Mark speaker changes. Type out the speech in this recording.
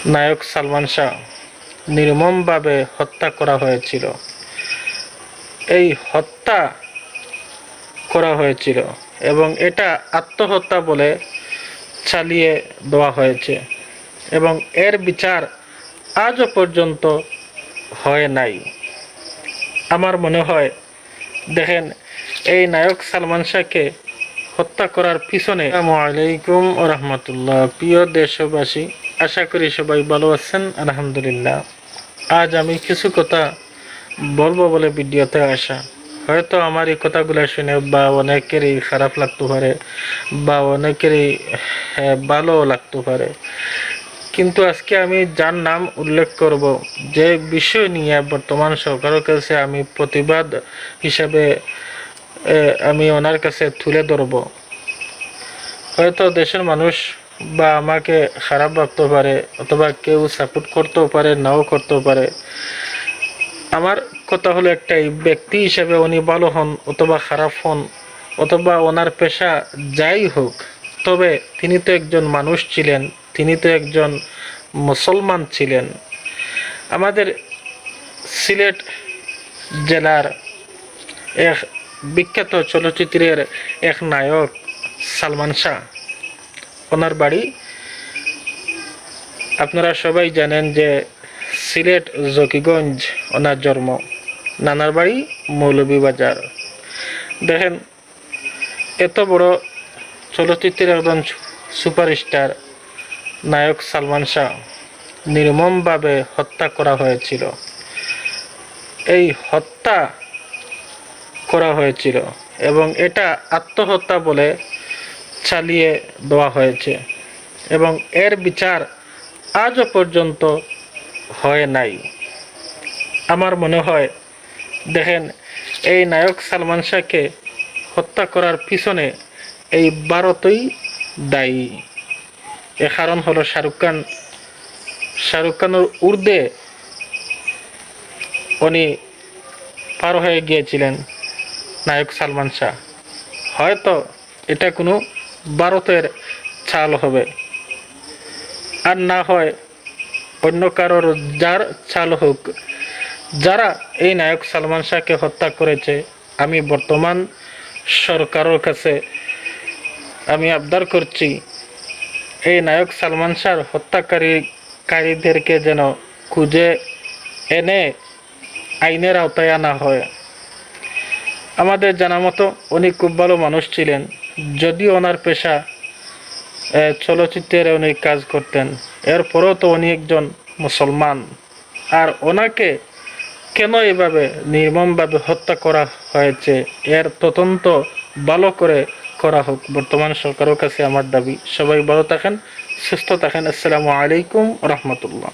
Speaker 1: নায়ক সালমান শাহ নির্মমভাবে হত্যা করা হয়েছিল। এই হত্যা করা হয়েছিল এবং এটা আত্মহত্যা বলে চালিয়ে দেওয়া হয়েছে এবং এর বিচার আজও পর্যন্ত হয় নাই। আমার মনে হয় দেখেন, এই নায়ক সালমান শাহকে হত্যা করার পিছনে আসসালামু আলাইকুম ওয়া রাহমাতুল্লাহ। প্রিয় দেশবাসী, আশা করি সবাই ভালো আছেন। আলহামদুলিল্লাহ। আজ আমি কিছু কথা বলবো বলে ভিডিওতে আসা। হয়তো আমার এই কথাগুলো শুনে বা অনেকেরই খারাপ লাগতে পারে বা অনেকেরই ভালো লাগতে পারে, কিন্তু আজকে আমি যার নাম উল্লেখ করব, যে বিষয় নিয়ে বর্তমান সরকারের কাছে আমি প্রতিবাদ হিসাবে আমি ওনার কাছে তুলে ধরব। হয়তো দেশের মানুষ বা আমাকে খারাপ ভাবতে পারে অথবা কেউ সাপোর্ট করতেও পারে, নাও করতেও পারে। আমার কথা হলো একটাই, ব্যক্তি হিসেবে উনি ভালো হন অথবা খারাপ হন অথবা ওনার পেশা যাই হোক, তবে তিনি তো একজন মানুষ ছিলেন, তিনি তো একজন মুসলমান ছিলেন। আমাদের সিলেট জেলার এক বিখ্যাত চলচ্চিত্রের এক নায়ক সালমান শাহ, ওনার বাড়ি আপনারা সবাই জানেন যে সিলেট জকিগঞ্জ ওনার জন্ম, নানার বাড়ি মৌলভীবাজার। দেখেন, এত বড় চলচ্চিত্রের একজন সুপারস্টার নায়ক সালমান শাহ নির্মমভাবে হত্যা করা হয়েছিল। এই হত্যা করা হয়েছিল এবং এটা আত্মহত্যা বলে চালিয়ে দেওয়া হয়েছে এবং এর বিচার আজও পর্যন্ত হয় নাই। আমার মনে হয় দেখেন, এই নায়ক সালমান শাহকে হত্যা করার পিছনে এই ভারতই দায়ী। এর কারণ হলো শাহরুখ খানের ঊর্ধ্বে উনি পার হয়ে গিয়েছিলেন নায়ক সালমান শাহ। হয়তো এটা কোনো ভারতের চাল হবে, আর না হয় অন্য কারোর, যার চাল হোক। যারা এই নায়ক সালমান শাহকে হত্যা করেছে, আমি বর্তমান সরকারের কাছে আমি আবদার করছি, এই নায়ক সালমান শাহর হত্যাকারীদেরকে যেন খুঁজে এনে আইনের আওতায় আনা হয়। আমাদের জানা মতো উনি খুব ভালো মানুষ ছিলেন, যদিও ওনার পেশা চলচ্চিত্রে উনি কাজ করতেন, এরপরেও তো উনি একজন মুসলমান। আর ওনাকে কেন এভাবে নির্মমভাবে হত্যা করা হয়েছে, এর তদন্ত ভালো করে করা হোক, বর্তমান সরকারের কাছে আমার দাবি। সবাই ভালো থাকেন, সুস্থ থাকেন। আসসালামু আলাইকুম রহমতুল্লাহ।